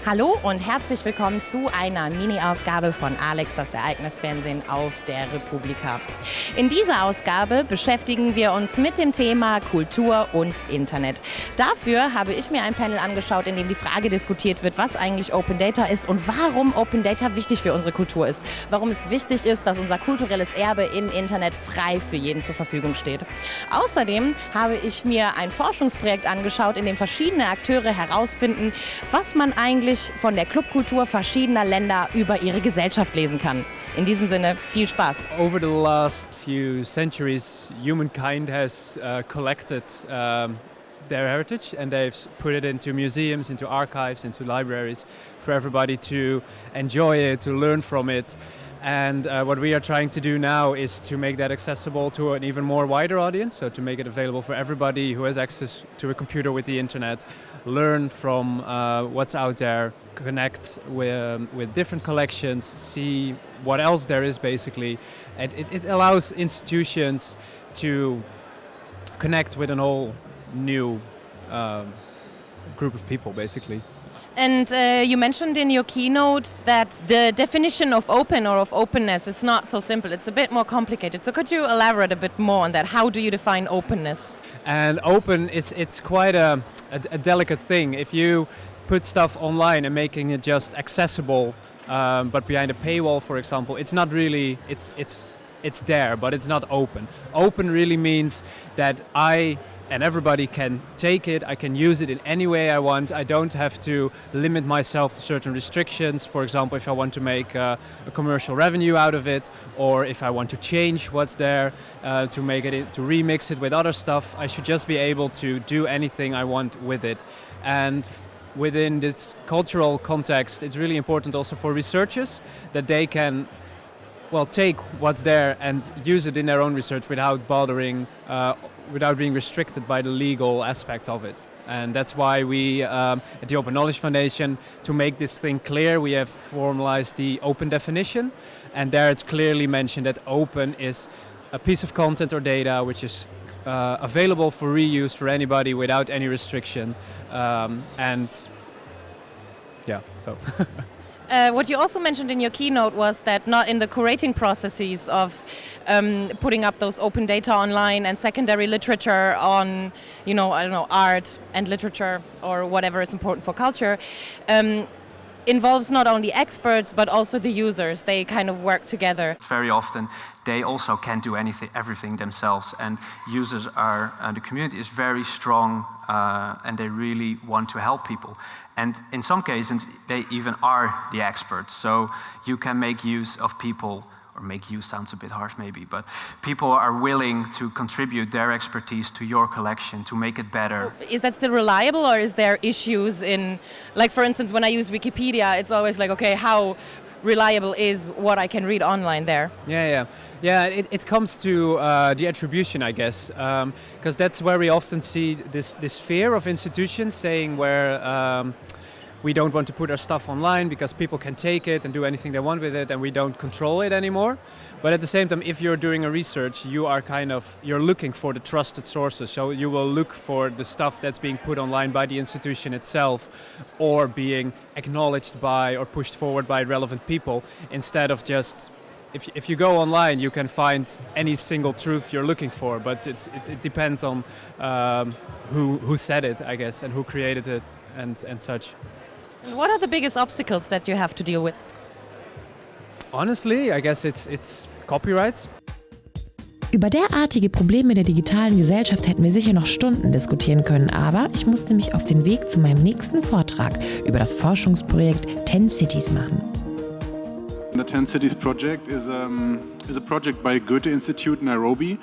Hallo und herzlich willkommen zu einer Mini-Ausgabe von Alex, das Ereignisfernsehen auf der Republika. In dieser Ausgabe beschäftigen wir uns mit dem Thema Kultur und Internet. Dafür habe ich mir ein Panel angeschaut, in dem die Frage diskutiert wird, was eigentlich Open Data ist und warum Open Data wichtig für unsere Kultur ist. Warum es wichtig ist, dass unser kulturelles Erbe im Internet frei für jeden zur Verfügung steht. Außerdem habe ich mir ein Forschungsprojekt angeschaut, in dem verschiedene Akteure herausfinden, was man eigentlich von der Clubkultur verschiedener Länder über ihre Gesellschaft lesen kann. In diesem Sinne, viel Spaß. Over the last few centuries, humankind has collected their heritage and they've put it into museums, into archives, into libraries for everybody to enjoy it, to learn from it. And what we are trying to do now is to make that accessible to an even more wider audience, so to make it available for everybody who has access to a computer with the internet, learn from what's out there, connect with different collections, see what else there is basically. And it allows institutions to connect with an whole new group of people basically. And you mentioned in your keynote that the definition of open or of openness is not so simple. It's a bit more complicated. So could you elaborate a bit more on that? How do you define openness? And open, it's quite a delicate thing. If you put stuff online and making it just accessible, but behind a paywall, for example, it's not really, it's there, but it's not open. Open really means that and everybody can take it, I can use it in any way I want. I don't have to limit myself to certain restrictions. For example, if I want to make a commercial revenue out of it, or if I want to change what's there, to make it, to remix it with other stuff, I should just be able to do anything I want with it. And within this cultural context, it's really important also for researchers that they can take what's there and use it in their own research without bothering, without being restricted by the legal aspects of it. And that's why we, at the Open Knowledge Foundation, to make this thing clear, we have formalized the open definition. And there it's clearly mentioned that open is a piece of content or data which is available for reuse for anybody without any restriction. What you also mentioned in your keynote was that not in the curating processes of putting up those open data online and secondary literature on, art and literature or whatever is important for culture, involves not only experts but also the users. They kind of work together. Very often they also can't do everything themselves, and users the community is very strong and they really want to help people. And in some cases they even are the experts, so you can make use of people, or make use sounds a bit harsh maybe, but people are willing to contribute their expertise to your collection to make it better. Is that still reliable, or is there issues in, like for instance, when I use Wikipedia, it's always like, okay, how reliable is what I can read online there? Yeah. It comes to the attribution, I guess, because that's where we often see this fear of institutions saying where we don't want to put our stuff online because people can take it and do anything they want with it, and we don't control it anymore. But at the same time, if you're doing a research, you're looking for the trusted sources. So you will look for the stuff that's being put online by the institution itself, or being acknowledged by or pushed forward by relevant people, instead of just, if you go online, you can find any single truth you're looking for, but it depends on who said it, I guess, and who created it and such. And what are the biggest obstacles that you have to deal with? Honestly, I guess it's copyright. Über derartige Probleme der digitalen Gesellschaft hätten wir sicher noch Stunden diskutieren können, aber ich musste mich auf den Weg zu meinem nächsten Vortrag über das Forschungsprojekt 10 Cities machen. The 10 Cities project is a project by Goethe Institute Nairobi,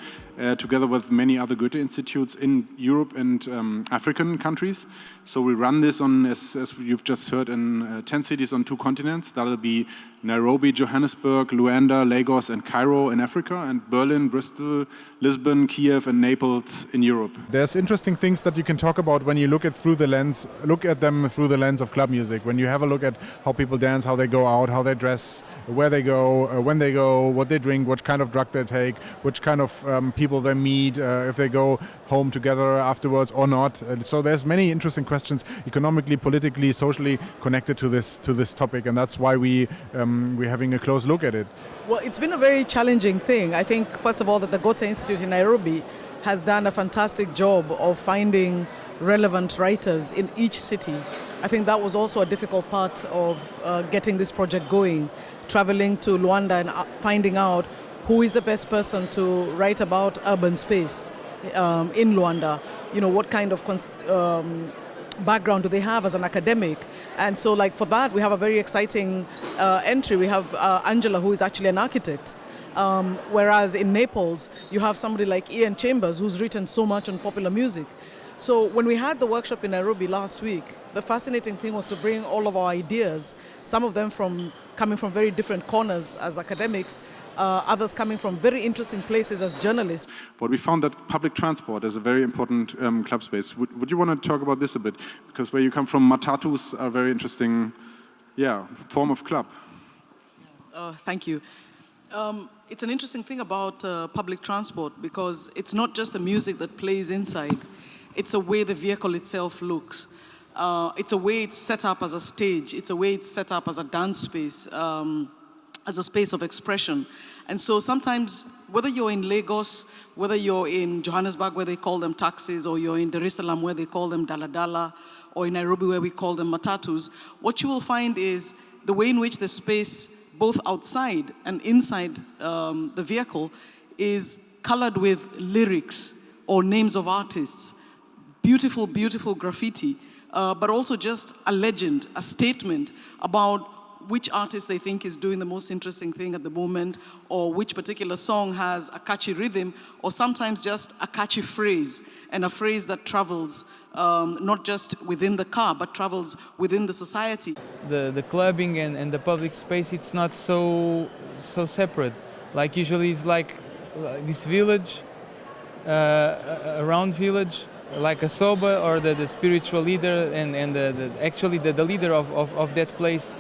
together with many other Goethe institutes in Europe and African countries. So we run this on, as you've just heard, in 10 cities on 2 continents. That'll be Nairobi, Johannesburg, Luanda, Lagos and Cairo in Africa, and Berlin, Bristol, Lisbon, Kiev and Naples in Europe. There's interesting things that you can talk about when you look at them through the lens of club music. When you have a look at how people dance, how they go out, how they dress, where they go, when they go, what they drink, what kind of drug they take, which kind of people people they meet, if they go home together afterwards or not. So there's many interesting questions economically, politically, socially connected to this topic, and that's why we're having a close look at it. Well, it's been a very challenging thing. I think, first of all, that the Goethe Institute in Nairobi has done a fantastic job of finding relevant writers in each city. I think that was also a difficult part of getting this project going, traveling to Luanda and finding out who is the best person to write about urban space in Luanda. You know, what kind of background do they have as an academic? And so, like, for that, we have a very exciting entry. We have Angela, who is actually an architect. Whereas in Naples, you have somebody like Ian Chambers, who's written so much on popular music. So when we had the workshop in Nairobi last week, the fascinating thing was to bring all of our ideas, some of them coming from very different corners as academics, others coming from very interesting places as journalists. But we found that public transport is a very important club space. Would you want to talk about this a bit? Because where you come from, matatus are a very interesting form of club. Thank you. It's an interesting thing about public transport because it's not just the music that plays inside. It's a way the vehicle itself looks. It's a way it's set up as a stage. It's a way it's set up as a dance space, as a space of expression. And so sometimes, whether you're in Lagos, whether you're in Johannesburg where they call them taxis, or you're in Dar es Salaam where they call them daladala, or in Nairobi where we call them matatus, what you will find is the way in which the space, both outside and inside the vehicle, is colored with lyrics or names of artists. Beautiful, beautiful graffiti, but also just a legend, a statement about which artist they think is doing the most interesting thing at the moment, or which particular song has a catchy rhythm, or sometimes just a catchy phrase, and a phrase that travels not just within the car, but travels within the society. The clubbing and the public space, it's not so separate. Like usually it's like this village, around village, like a soba or the spiritual leader and actually the leader of that place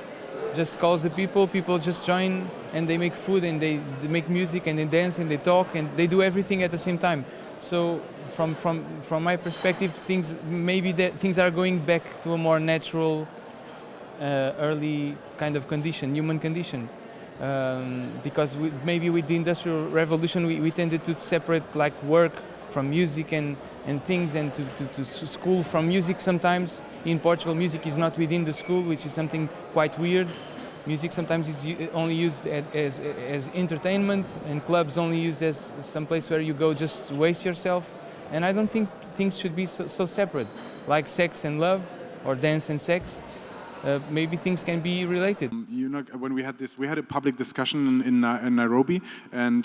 just calls the people just join and they make food and they make music and they dance and they talk and they do everything at the same time. So from my perspective, things are going back to a more natural, early kind of condition, human condition. Because maybe with the Industrial Revolution we tended to separate like work from music and things, and to school from music sometimes. In Portugal, music is not within the school, which is something quite weird. Music sometimes is only used as entertainment, and clubs only used as some place where you go just to waste yourself. And I don't think things should be so separate, like sex and love, or dance and sex. Maybe things can be related. You know, when we had a public discussion in Nairobi, and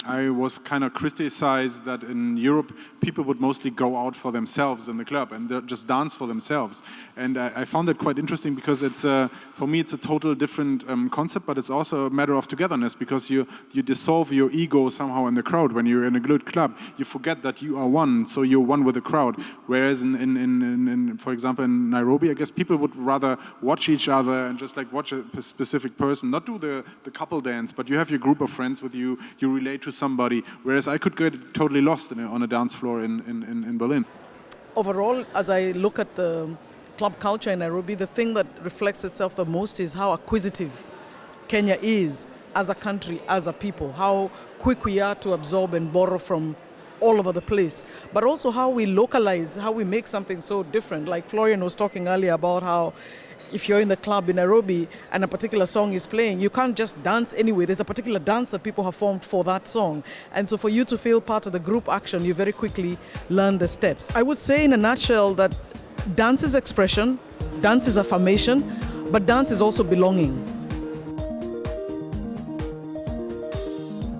I was kind of criticized that in Europe people would mostly go out for themselves in the club and just dance for themselves. And I found it quite interesting because it's for me it's a total different concept, but it's also a matter of togetherness, because you dissolve your ego somehow in the crowd. When you're in a good club, you forget that you are one, so you're one with the crowd. Whereas in for example in Nairobi, I guess people would rather watch each other and just like watch a specific person, not do the couple dance, but you have your group of friends with you, you relate to somebody, whereas I could get totally lost on a dance floor in Berlin. Overall, as I look at the club culture in Nairobi, the thing that reflects itself the most is how acquisitive Kenya is as a country, as a people, how quick we are to absorb and borrow from all over the place, but also how we localize, how we make something so different. Like Florian was talking earlier about how if you're in the club in Nairobi and a particular song is playing, you can't just dance anyway. There's a particular dance that people have formed for that song. And so for you to feel part of the group action, you very quickly learn the steps. I would say in a nutshell that dance is expression, dance is affirmation, but dance is also belonging.